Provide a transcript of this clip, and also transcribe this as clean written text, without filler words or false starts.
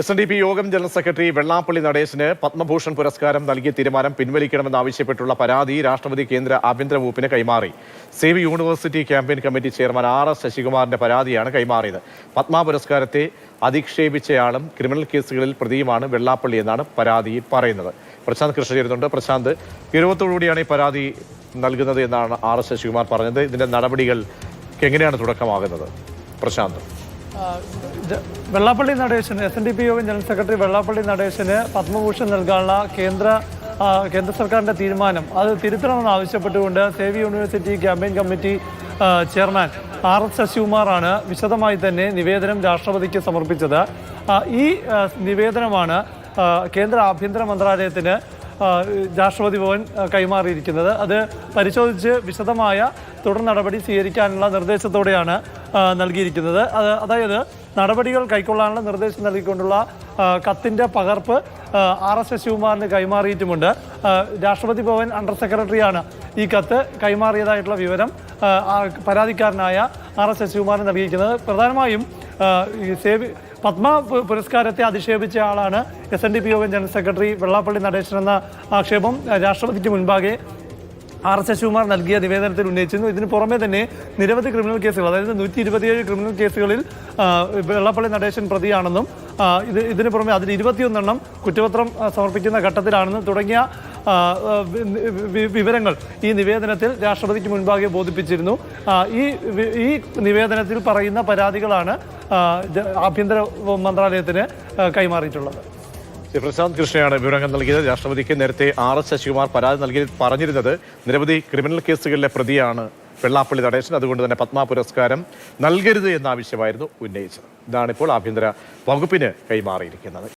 SNDP യോഗം general secretary Vellappally Natesan Padma Bhushan പുരസ്കാരം നൽകിയ തീരുമാനം പിൻവലിക്കണമെന്നാവശ്യപ്പെട്ടുള്ള പരാതി രാഷ്ട്രപതി കേന്ദ്ര ആഭ്യന്തര വകുപ്പിന് കൈമാറി. Save university campaign committee chairman RS ശശികുമാറിന്റെ പരാതിയാണ് കൈമാറിയത്. പത്മ പുരസ്കാരത്തെ അധിക്ഷേപിച്ചയാളും ക്രിമിനൽ കേസുകളിൽ പ്രതിയുമാണ് വെള്ളാപ്പള്ളി എന്നാണ് പരാതിയിൽ പറയുന്നത്. പ്രശാന്ത് കൃഷ്ണ ചേരുന്നുണ്ട്. പ്രശാന്ത്, ഗൗരവത്തോടുകൂടിയാണ് ഈ പരാതി നൽകുന്നത് എന്നാണ് RS ശശികുമാർ പറഞ്ഞത്. ഇതിന്റെ നടപടികൾക്ക് എങ്ങനെയാണ് തുടക്കമാകുന്നത്? പ്രശാന്ത്. വെള്ളാപ്പള്ളി നടേശന് SNDP യോഗം ജനറൽ സെക്രട്ടറി വെള്ളാപ്പള്ളി നടേശന് പത്മഭൂഷൺ നൽകാനുള്ള കേന്ദ്ര സർക്കാരിന്റെ തീരുമാനം അത് തിരുത്തണമെന്ന് ആവശ്യപ്പെട്ടുകൊണ്ട് save university campaign committee chairman RS ശശികുമാറാണ് വിശദമായി തന്നെ നിവേദനം രാഷ്ട്രപതിക്ക് സമർപ്പിച്ചത്. ഈ നിവേദനമാണ് കേന്ദ്ര ആഭ്യന്തര മന്ത്രാലയത്തിന് രാഷ്ട്രപതി ഭവൻ കൈമാറിയിരിക്കുന്നത്. അത് പരിശോധിച്ച് വിശദമായ തുടർ നടപടി സ്വീകരിക്കാനുള്ള നിർദ്ദേശത്തോടെയാണ് നൽകിയിരിക്കുന്നത്. അതായത് നടപടികൾ കൈക്കൊള്ളാനുള്ള നിർദ്ദേശം നൽകിക്കൊണ്ടുള്ള കത്തിൻ്റെ പകർപ്പ് RS ശശികുമാറിന് കൈമാറിയിട്ടുമുണ്ട്. രാഷ്ട്രപതി ഭവൻ അണ്ടർ സെക്രട്ടറിയാണ് ഈ കത്ത് കൈമാറിയതായിട്ടുള്ള വിവരം പരാതിക്കാരനായ RS ശശികുമാറിന് നൽകിയിരിക്കുന്നത്. പ്രധാനമായും പത്മ പുരസ്കാരത്തെ അധിക്ഷേപിച്ച ആളാണ് SNDP യോഗം ജനറൽ സെക്രട്ടറി വെള്ളാപ്പള്ളി നടേശൻ എന്ന ആക്ഷേപം രാഷ്ട്രപതിക്ക് മുൻപാകെ RS ശശികുമാർ നൽകിയ നിവേദനത്തിൽ ഉന്നയിച്ചിരുന്നു. ഇതിന് പുറമെ തന്നെ നിരവധി ക്രിമിനൽ കേസുകൾ, അതായത് 127 ക്രിമിനൽ കേസുകളിൽ വെള്ളാപ്പള്ളി നടേശൻ പ്രതിയാണെന്നും ഇതിന് പുറമെ അതിൽ 21 കുറ്റപത്രം സമർപ്പിക്കുന്ന ഘട്ടത്തിലാണെന്നും തുടങ്ങിയ വിവരങ്ങൾ ഈ നിവേദനത്തിൽ രാഷ്ട്രപതിക്ക് മുൻപാകെ ബോധിപ്പിച്ചിരുന്നു. ഈ നിവേദനത്തിൽ പറയുന്ന പരാതികളാണ് ആഭ്യന്തര മന്ത്രാലയത്തിന് കൈമാറിയിട്ടുള്ളത്. പ്രശാന്ത് കൃഷ്ണയാണ് വിവരങ്ങൾ നൽകിയത്. രാഷ്ട്രപതിക്ക് നേരത്തെ RS ശശികുമാർ പരാതി പറഞ്ഞിരുന്നത് നിരവധി ക്രിമിനൽ കേസുകളിലെ പ്രതിയാണ് വെള്ളാപ്പള്ളി നടേശൻ, അതുകൊണ്ട് തന്നെ പത്മ പുരസ്കാരം നൽകരുത് എന്ന ആവശ്യമായിരുന്നു ഉന്നയിച്ചത്. ഇതാണിപ്പോൾ ആഭ്യന്തര വകുപ്പിന് കൈമാറിയിരിക്കുന്നത്.